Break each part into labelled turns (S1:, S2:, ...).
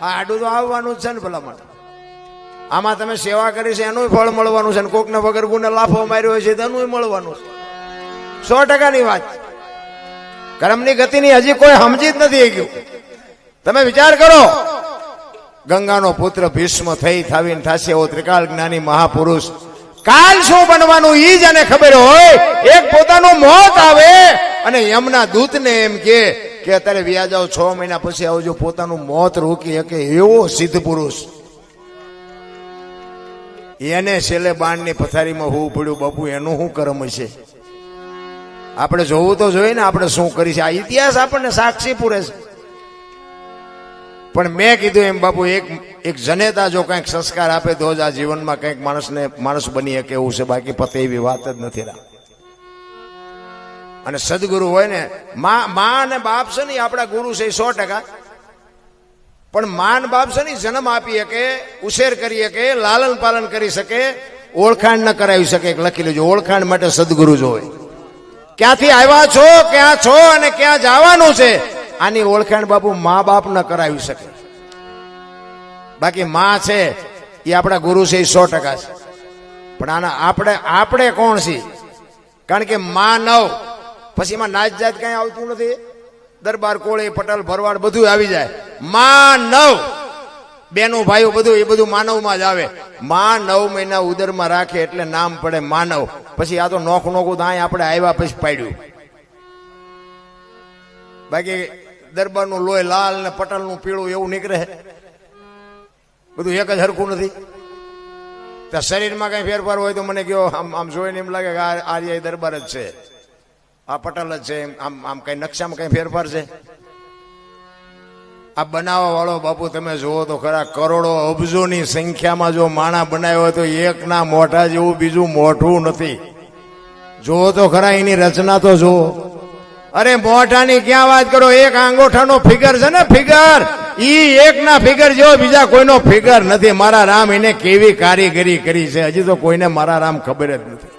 S1: આ આડું તો આવવાનું જ છે ને ભલા માટે. આમાં તમે સેવા કરી છે એનું ફળ મળવાનું છે, કોકને વગર ગુને લાફો માર્યો હોય છે તેનું મળવાનું છે. 100%ની વાત. કર્મની ગતિની હજી કોઈ સમજી જ નથી ગયું. તમે વિચાર કરો, ગંગાનો પુત્ર ભીષ્મ થઈ થાવીને થશે એવો ત્રિકાળ જ્ઞાની મહાપુરુષ, કાલ શું બનવાનું ઈ જ એને ખબર હોય. એક પોતાનું મોત આવે અને યમના દૂતને એમ કે અત્યારે વ્યા જાઓ, 6 મહિના પછી આવજો, પોતાનું મોત રોકી શકે એવો સિદ્ધ પુરુષ, એને છેલ્લે બાણની પથારીમાં હોવું પડ્યું. બાપુ એનું શું કર્મ છે? આપણે જોવું તો જોઈએ ને, આપણે શું કરી છે. આ ઇતિહાસ આપણને સાક્ષી પૂરે છે. પણ મેં કીધું એમ બાપુ, એક જનેતા જો કંઈક સંસ્કાર આપે તો જ આ જીવનમાં કંઈક માણસ બની શકે એવું છે. બાકી પતે એવી વાત જ નથી. અને સદગુરુ હોય ને, મા અને બાપ છે ને આપણા ગુરુ છે 100%. પણ માન બાપ છે ને જન્મ આપી શકે, ઉછેર કરી શકે, લાલન પાલન કરી શકે, ઓળખાણ ન કરાવી શકે. લખી લેજો, ઓળખાણ માટે સદગુરુ જોવે. ક્યાંથી આવ્યા છો, ક્યાં છો અને ક્યાં જવાનું છે, આની ઓળખાણ બાપુ મા બાપ ન કરાવી શકે. બાકી માં છે એ આપણા ગુરુ છે, 100% છે. પણ આના આપણે કોણ છીએ? કારણ કે માનવ પછી એમાં નાચ જાત કઈ આવતું નથી. દરબાર, કોળી, પટેલ, ભરવાડ બધું આવી જાય. માનવ, બેનું ભાઈઓ બધું એ બધું માનવમાં જ આવે. માં 9 મહિના ઉદરમાં રાખે એટલે નામ પડે માનવ. પછી આ તો નોખું દાય આપણે આવ્યા પછી પાડ્યું. બાકી દરબારનું લોહી લાલ ને પટેલનું પીળું એવું નીકળે, બધું એક જ હરખું નથી. ત્યાં શરીરમાં કઈ ફેરફાર હોય તો મને કયો, આમ જોઈને એમ લાગે કે આ દરબાર જ છે, આ પટેલ જ છે. આમ કઈ નકશામાં કઈ ફેરફાર છે? આ બનાવવા વાળો બાપુ તમે જુઓ તો ખરા, કરોડો અબજોની સંખ્યામાં જો માણા બનાવ્યો હોય તો એકના મોઢા જેવું બીજું મોઢું નથી. જુઓ તો ખરા એની રચના તો જુઓ. અરે મોઢાની ક્યાં વાત કરો, એક આંગોઠાનો ફિગર છે ને, ફિગર, ઈ એકના ફિગર જેવો બીજા કોઈનો ફિગર નથી. મારા રામ એને કેવી કારીગરી કરી છે, હજી તો કોઈને મારા રામ ખબર જ નથી.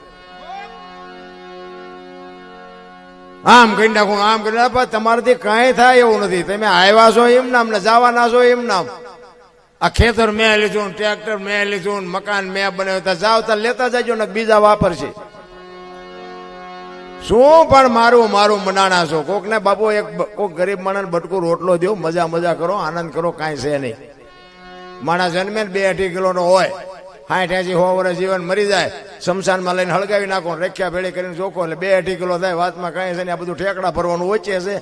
S1: આમ કહી નાખું, આમ કરી નાખું, તમારાથી કઈ થાય એવું નથી. તમે આવ્યા છો એમ નામ ને જવાના છો એમ નામ. આ ખેતર મેં લીધું, ટ્રેક્ટર મેં લીધું, મકાન મેં બનાવ્યું, જાવ તો લેતા જજો ને બીજા વાપરશે. શું પણ મારું મનાણા છો. કોક ને બાપુ કોક ગરીબ માણસ બટકું રોટલો દો, મજા કરો, આનંદ કરો, કાંઈ છે નહીં. માણસ જન્મે 2-2.5 કિલોનો હોય, 60-80 વર્ષ જીવન મરી જાય, શમશાનમાં લઈને હળગાવી નાખો, રેખ્યા ભેળી કરીને ચોખ્ખો એટલે 2-2.5 કિલો થાય. વાતમાં કાંઈ છે ને, આ બધું ઠેકડા ભરવાનું વચ્ચે છે.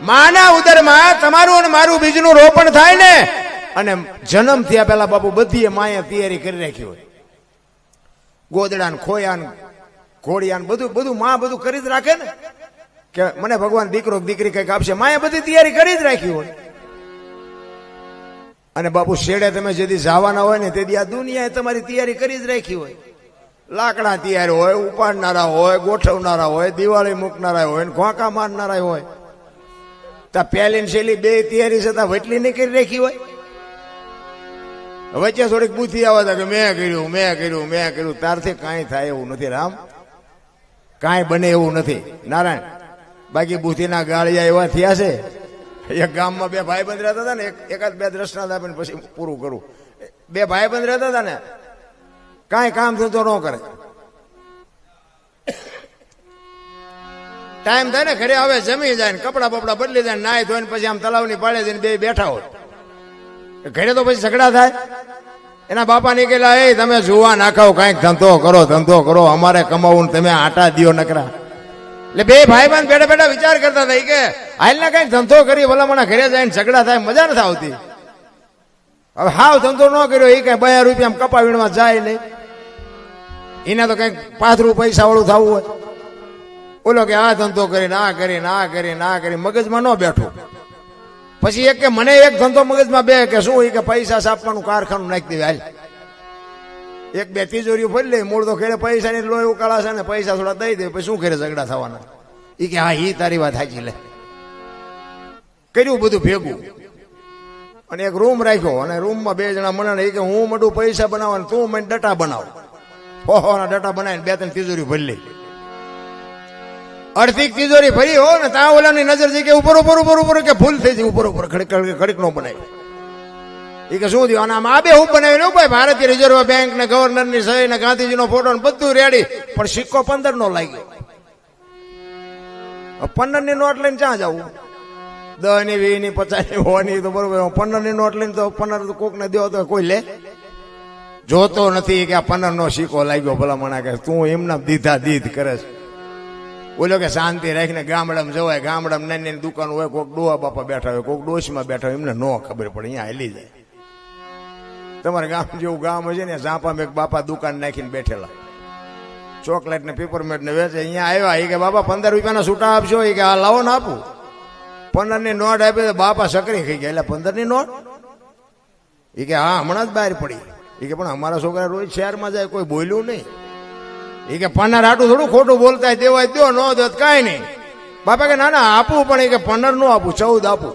S1: માના ઉદરમાં તમારું અને મારું બીજનું રોપણ થાય ને, અને જન્મ થયા પહેલા બાપુ બધી માએ તૈયારી કરી રાખી હોય. ગોદડા ને ખોયા ને ઘોડિયા ને બધું માં બધું કરી જ રાખે ને, કે મને ભગવાન દીકરો દીકરી કઈક આપશે. માએ બધી તૈયારી કરી જ રાખી હોય. અને બાપુ શેડે તમે જેથી જવાના હોય ને તેથી આ દુનિયાએ તમારી તૈયારી કરી જ રાખી હોય. લાકડા તૈયાર હોય, ઉપાડનારા હોય, ગોઠવનારા હોય, દિવાળી મૂકનારા હોય, ઘોંકા મારનારા હોય. ત્યાં પહેલી ને છેલ્લી 2 તૈયારી છતાં વટલી નહીં કરી રાખી હોય. વચ્ચે થોડીક બુદ્ધિ આવે કે મેં કર્યું. તારથી કાંઈ થાય એવું નથી રામ, કાંઈ બને એવું નથી નારાયણ. બાકી બુદ્ધિના ગાળિયા એવા થયા છે. એક ગામમાં 2 ભાઈબંધ રહેતા હતા ને, એકાદ 2 દ્રષ્ટાંત આપીને પછી પૂરું કરું. 2 ભાઈબંધ રહેતા હતા ને, કાંઈ કામ ધંધો ન કરે. ટાઈમ થાય ને ઘરે આવે, જમી જાય ને કપડા બપડા બદલી જાય, નાય ધોઈને પછી આમ તલાવની પાડે જઈને 2 બેઠા હોય. ઘરે તો પછી ઝઘડા થાય. એના બાપા નીકળ્યા, એ તમે જુવા નાખાવ, કાંઈક ધંધો કરો, અમારે કમાવું, તમે આટા દિયો નકરા. એટલે 2 ભાઈબંધ બેઠા વિચાર કરતા હતા કે હાલ ના કઈક ધંધો કરી, ભલામણા ઘરે જાય ઝઘડા થાય, મજા નથી આવતી. હવે હાવ ધંધો ન કર્યો, એ કઈ 2 રૂપિયા કપા વીણવા જાય નહીં. એને તો કઈક 5 પૈસા વાળું થવું હોય. ઓલો કે આ ધંધો કરી મગજમાં ન બેઠું. પછી એક કે મને એક ધંધો મગજમાં બે કે શું, કે પૈસા છાપવાનું કારખાનું નાખી દેવે. હાલ 1-2 તિજોરીઓ ફરી લે, મૂળ તો ખેડે પૈસા ની લોહી ઉકાળા છે ને, પૈસા થોડા દઈ દે, પછી શું કરે ઝઘડા થવાના. એ કે હા, ઈ તારી વાત સાચી. લે કર્યું બધું ભેગું અને એક રૂમ રાખ્યો, અને રૂમમાં 2 જણા મને કે હું મોટું પૈસા બનાવવાનું, તું મને ડટા બનાવ. ઓહો ના ડટા બનાવીને 2-3 તિજોરી ભરી લે. અડધી તિજોરી ભરી હો ને ત્યાં ઓલાની નજર જઈ કે ઉપર ઉપર ઉપર ઉપર કે ભૂલ થઈ જાય ઉપર ઉપર ખડીક નો બનાવી એ કે શું થયું આમાં આ બે હું બનાવી ભાઈ ભારતીય રિઝર્વ બેંક ને ગવર્નર ની સહી ને ગાંધીજીનો ફોટો ને બધું રેડી પણ સિક્કો 15 નો લાગ્યો 15 ની નોટ લઈને ક્યાં જવું 10 ની 20 ની 50 ની 100 ની તો બરોબર 15 ની નોટ લઈને તો 15 કોક ને દેવો તો કોઈ લે જોતો નથી કે આ 15 નો સિક્કો લાગ્યો ભલા મણા કે તું એમના દીધા દીધ કરે છે બોલો કે શાંતિ રાખીને ગામડામાં જવાય ગામડામાં નાની નાની દુકાન હોય કોઈક ડોહા બાપા બેઠા હોય કોઈક ડોશમાં બેઠા હોય એમને ન ખબર પડે અહીંયા હેલી જાય તમારે ગામ જેવું ગામ હશે ને ઝાંપામાં એક બાપા દુકાન નાખીને બેઠેલા ચોકલેટ ને પેપરમેટ ને વેચે અહીંયા આવ્યા એ કે બાપા 15 રૂપિયાના છૂટા આપશો એ કે આ લાવો ને આપું 15 ની નોટ આપી તો બાપા સકરી ખાઈ ગયા એટલે 15 ની નોટ એ કે હા હમણાં જ બહાર પડી એ કે પણ અમારા છોકરા રોજ શહેરમાં જાય કોઈ બોલ્યું નહીં એ કે 15 આટું થોડું ખોટું બોલતા દેવાય દો ન દો કાંઈ નહીં બાપા કે ના ના આપું પણ એ કે 15 નો આપું 14 આપું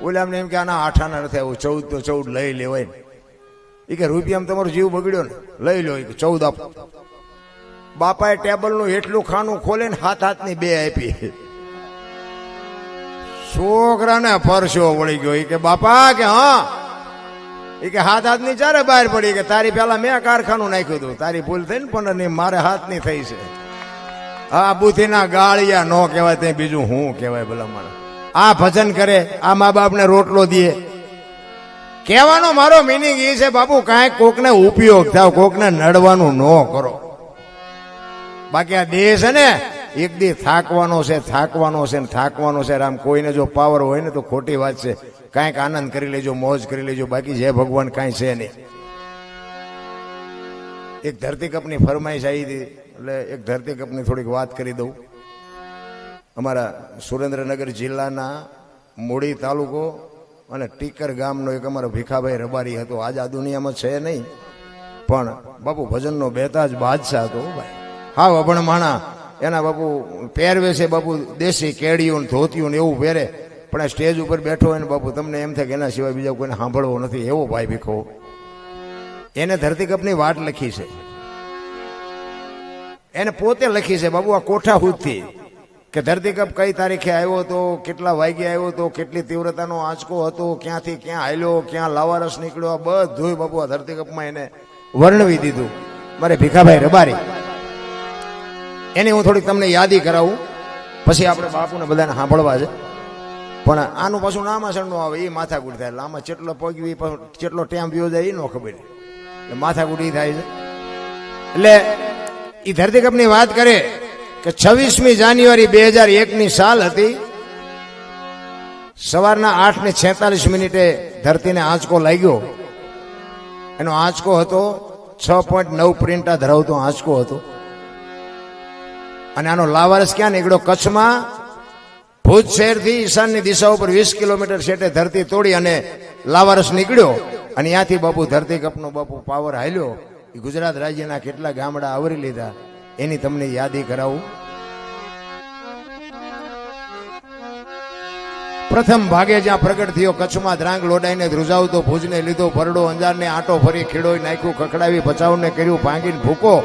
S1: ઓલે અમને એમ કે આના 8 આના નથી આવું 14 તો 14 લઈ લેવાય ને એ કે રૂપિયામાં તમારો જીવ બગડ્યો ને લઈ લો એ કે 14 આપો બાપાએ ટેબલનું એટલું ખાનું ખોલે ને હાથની બે આપી છોકરાને પરસો વળી ગયો એ કે બાપા કે હા એ કે હાથની ચારે બહાર પડી કે તારી પેલા મેં કારખાનું નાખ્યું હતું તારી ભૂલ થઈ ને 15 ની મારે હાથની થઈ છે હા બુથીના ગાળિયા નો કહેવાય તે બીજું હું કહેવાય ભલા મારે આ ભજન કરે આ મા બાપને રોટલો દે કહેવાનો મારો મિનિંગ એ છે બાપુ કાંઈક કોકને ઉપયોગ થાવ કોકને નડવાનું ન કરો બાકી આ દેહ છે ને એક દી થાકવાનો છે ને થાકવાનો છે રામ કોઈને જો પાવર હોય ને તો ખોટી વાત છે કાંઈક આનંદ કરી લેજો મોજ કરી લેજો બાકી જય ભગવાન કાંઈ છે નહીં એક ધરતીકપની ફરમાઈશ આવી હતી એટલે એક ધરતીકપની થોડીક વાત કરી દઉં અમારા સુરેન્દ્રનગર જિલ્લાના મૂળી તાલુકો અને ટીકર ગામનો એક અમારો ભીખાભાઈ રબારી હતો આજ આ દુનિયામાં છે નહીં પણ બાપુ ભજનનો બેતાજ બાદશાહ હતો ભાઈ હા અભણ માણા એના બાપુ પહેરવેશે બાપુ દેશી કેડિયું ધોતિયું એવું પહેરે પણ આ સ્ટેજ ઉપર બેઠો હોય ને બાપુ તમને એમ થાય કે એના સિવાય બીજા કોઈને સાંભળવો નથી એવો ભાઈ ભીખો એને ધરતીકપની વાત લખી છે એને પોતે લખી છે બાબુ આ કોઠા હુદથી કે ધરતીકપ કઈ તારીખે આવ્યો હતો કેટલા વાગ્યે આવ્યો હતો કેટલી તીવ્રતાનો આંચકો હતો ક્યાંથી ક્યાં હાલ્યો ક્યાં લાવારસ નીકળ્યો બધું બાબુ આ ધરતીકપમાં એને વર્ણવી દીધું મારે ભીખાભાઈ રબારી એની હું થોડીક તમને યાદી કરાવું પછી આપણે બાપુને બધાને સાંભળવા છે પણ આનું પાછું નામાસણ નો આવે એ માથાકૂટ થાય એટલે આમાં ચેટલો પગવી ચેટલો ટેમ વ્યો જાય એ ન ખબર એટલે માથાકૂટ એ થાય છે એટલે એ ધરતીકપની વાત કરે કે 26મી જાન્યુઆરી 2001ની સાલ હતી સવારના 8:46 ધરતીને આંચકો લાગ્યો એનો આંચકો હતો 6.9 પ્રિન્ટા ધરાવતો આંચકો હતો અને આનો લાવારસ ક્યાં નીકળ્યો કચ્છમાં ભુજ શહેરથી ઈશાનની દિશા ઉપર 20 કિલોમીટર શેટે ધરતી તોડી અને લાવારસ નીકળ્યો અને ત્યાંથી બાપુ ધરતીકપનો બાપુ પાવર હાલ્યો એ ગુજરાત રાજ્યના કેટલા ગામડા આવરી લીધા એની તમને યાદી કરાવું પ્રથમ ભાગે જ્યાં પ્રગટ થયો કચ્છમાં ધ્રાંગ લોડાઈને ધ્રુજાવતો ભુજને લીધો ભરડો અંજારને આંટો ફરી ખીડોઈ નાખ્યું ખખડાવી બચાવને કર્યું ભાંગીને ભૂકો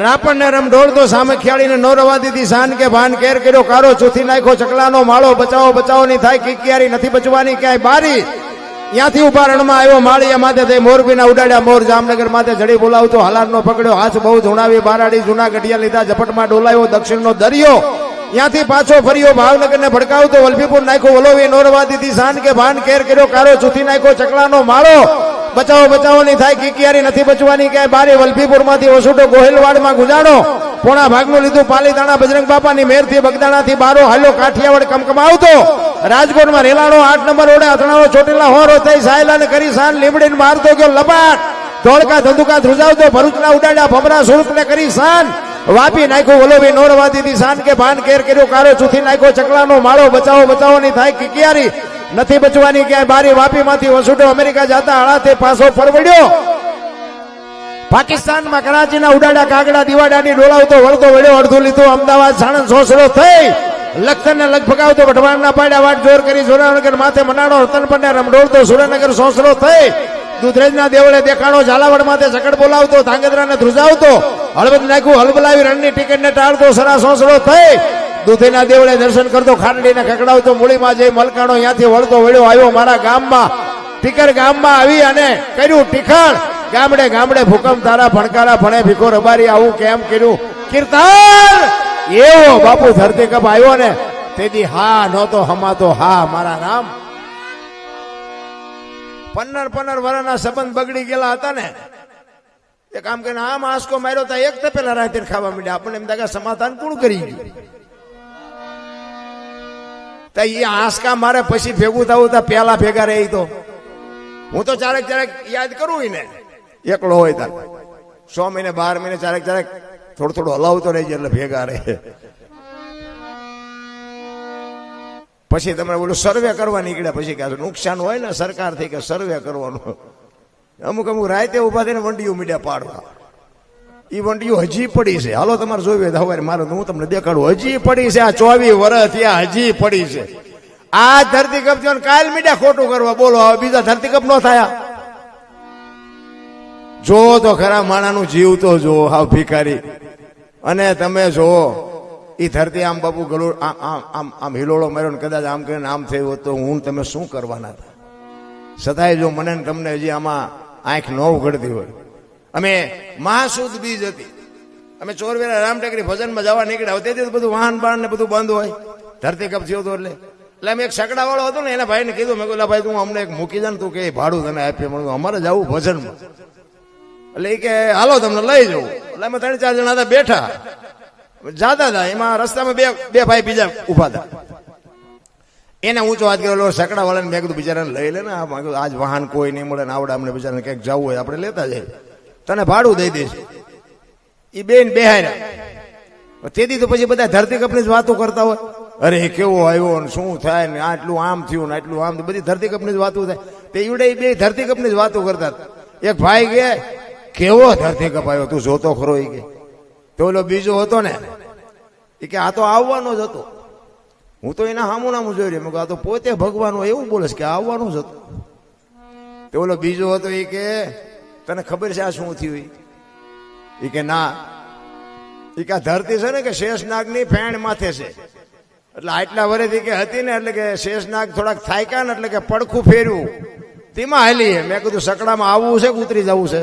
S1: રાપણને રમ ઢોળતો સામે ખ્યાળીને નો રવા દીધી શાન કે ભાન કેર કર્યો કારો ચૂથી નાખ્યો ચકલાનો માળો બચાવો ની થાય કિકિયારી નથી બચવાની ક્યાંય બારી ત્યાંથી ઉભા રણમાં આવ્યો માળિયા માથે થઈ મોરબીના ઉડાડ્યા મોર જામનગર માથે જડી બોલાવતો હાલારનો પકડ્યો હાથ બહુ ધુણાવી બારાડી જૂના ગઢિયા લીધા ઝપટમાં ડોલાયો દક્ષિણનો દરિયો ત્યાંથી પાછો ફર્યો ભાવનગરને ભડકાવતો વલભીપુર નાખ્યો વલોવી નો રવા દીધી શાન કે ભાન કેર કર્યો કારો ચૂથી નાખ્યો ચકલાનો માળો બચાવો ની થાય કિકિયારી નથી બચવાની ક્યાંય બારી વલભીપુર માંથી વસુટો ગોહિલવાડમાં ગુજાડો પોણા ભાગનું લીધું પાલીતાણા બજરંગ બાપાની મેરથી બગદાણાથી બારો હાલ્યો કાઠિયાવાડ કમકમાવતો રાજકોટમાં રેલાણો 8 નંબર ઓડે અથડાણો ચોટીલા હોરો થઈ સાયલાને કરી સાન લીમડીને મારતો ગયો લપાટ ધોળકા ધંધુકા ધ્રુજાવતો ભરૂચના ઉડાડ્યા ભમરા સુરતને કરી સાન વાપી નાખ્યો વલોવી નો રવા દીધી શાન કે ભાન કેર કર્યો કારો ચૂથી નાખ્યો ચકલાનો માળો બચાવો ની થાય કિકિયારી નથી બચવાની ક્યાંય બારી વાપીમાંથી વસુટો અમેરિકા જતા હળાથી પાછો પરવડ્યો પાકિસ્તાનમાં કરાચીના ઉડાડા કાગડા દીવાડાની ડોલાવતો વળતો વળ્યો અડધું લીધું અમદાવાદ સાણંદ સોસરો થઈ લખતરને લગભગાવતો વઢવાણના પાડ્યા વાટ જોર કરી સુરેન્દ્રનગર માથે મનાડો રતનપરને રમડોળતો સુરેન્દ્રનગર સોસરો થઈ દુધરેજના દેવળે દેખાણો ઝાલાવાડ માથે ઝકડ બોલાવતો ધાંગધ્રાને ધ્રુજાવતો હળબદ નાખ્યું, હલબલાવી રણની ટિકિટને ટાળતો સરા સોસડો થઈ દૂધીના દેવળે દર્શન કરતો, ખાંડડીને ખકડાવતો, મૂળીમાં જઈ મલકાણો ત્યાંથી વળતો વળ્યો આવ્યો મારા ગામમાં. ટીકર ગામમાં આવી અને કર્યું ટીખણ. ગામડે ગામડે ભૂકંપ તારા ભણકારા ભણે ભીખો રબારી આવું કેમ કર્યું કીર્તન. એવો બાપુ ધરતી કપ આવ્યો ને તેથી હા નહોતો હમાતો હા મારા રામ. 15 વર્ષના સંબંધ બગડી ગયેલા હતા ને એ કામ કરીને આમ આંસકો માર્યો તા એક પેલા રાતે ખાવા માંડ્યા. આપણને એમ થાય સમાધાન કોણ કરી ગયું? એ આંસકા મારે પછી ભેગું થવું તા પેલા ભેગા રહી. તો હું તો ચારેક યાદ કરું ને એકલો હોય તાર 6 મહિને 12 મહિને ચારેક થોડું હલાવતો રહી એટલે ભેગા રહે. પછી તમે બોલું સર્વે કરવા નીકળ્યા પછી કે નુકસાન હોય ને સરકારથી કે સર્વે કરવાનું. અમુક રાતે ઉભા થઈને વંડીઓ મીડિયા પાડવા. એ વંડીઓ હજી પડી છે. હાલો તમારે જોયું હવે મારે હું તમને દેખાડું. હજી પડી છે. આ 24 વર્ષ થયા હજી પડી છે. આ ધરતીકપ થયો કાલ મીડિયા ખોટું કરવા બોલો હવે બીજા ધરતીકપ નો થયા. જો તો ખરા માણાનું જીવ તો જો હાવ ભિખારી. અને તમે જો એ ધરતી આમ બાપુ ગળું આમ હિલોળો માર્યો ને કદાચ આમ કરીને આમ થયું હોત તો હું તમે શું કરવાના હતા? છતાંય જો મને તમને હજી આમાં આંખ ન ઉઘડતી હોય. અમે મહાસુદ બીજ હતી, અમે ચોરવેરા રામટેકરી ભજનમાં જવા નીકળ્યા. તેથી બધું વાહન બાણ ને બધું બંધ હોય. ધરતીકપ થયો હતો એટલે અમે એક સકડા વાળો હતો ને એના ભાઈને કીધું મેં કહ્યું ભાઈ તું અમને એક મૂકી જા ને તું કે ભાડું તને આપીએ. મને અમારે જવું ભજનમાં. એટલે એ કે હાલો તમને લઈ જવું. એટલે અમે 3-4 જણા હતા બેઠા જાતા હતા. એમાં રસ્તામાં બે ભાઈ બીજા ઉભા હતા. એને ઊંચો હાથ કર્યો સકડા વાળાને. મેં કીધું બિચારાને લઈ લે ને આજ વાહન કોઈ નહીં મળે ને આવડે અમને બિચારાને ક્યાંક જવું હોય આપણે લેતા જઈએ તને ભાડું દઈ દઈશ. એ બેન બેહાર્યા. તેથી તો પછી બધા ધરતીકપની જ વાતો કરતા હોય. અરે કેવો આવ્યો ને શું થાય ને આટલું આમ થયું ને આટલું આમ બધી ધરતીકપની જ વાતો થાય. તે ઈવડે બે ધરતીકપની જ વાતો કરતા. એક ભાઈ કે કેવો ધરતીકપ આવ્યો તું જોતો ખરો? એ કે તો ઓલો બીજો હતો ને એ કે આ તો આવવાનો જ હતો. હું તો એના હામું નામું જોઈ રહ્યો. આ તો પોતે ભગવાન હોય એવું બોલે કે આવવાનું જ હતું. તો ઓલો બીજો હતો એ કે તને ખબર છે આ શું થયું? એ કે ના. એ કે ધરતી છે ને કે શેષનાગની ફેણ માથે છે. એટલે આટલા વર્ષથી કે હતી ને એટલે કે શેષનાગ થોડાક થાક્યા ને એટલે કે પડખું ફેરવું તેમાં હાલી. મેં કીધું સકડામાં આવવું છે કે ઉતરી જવું છે?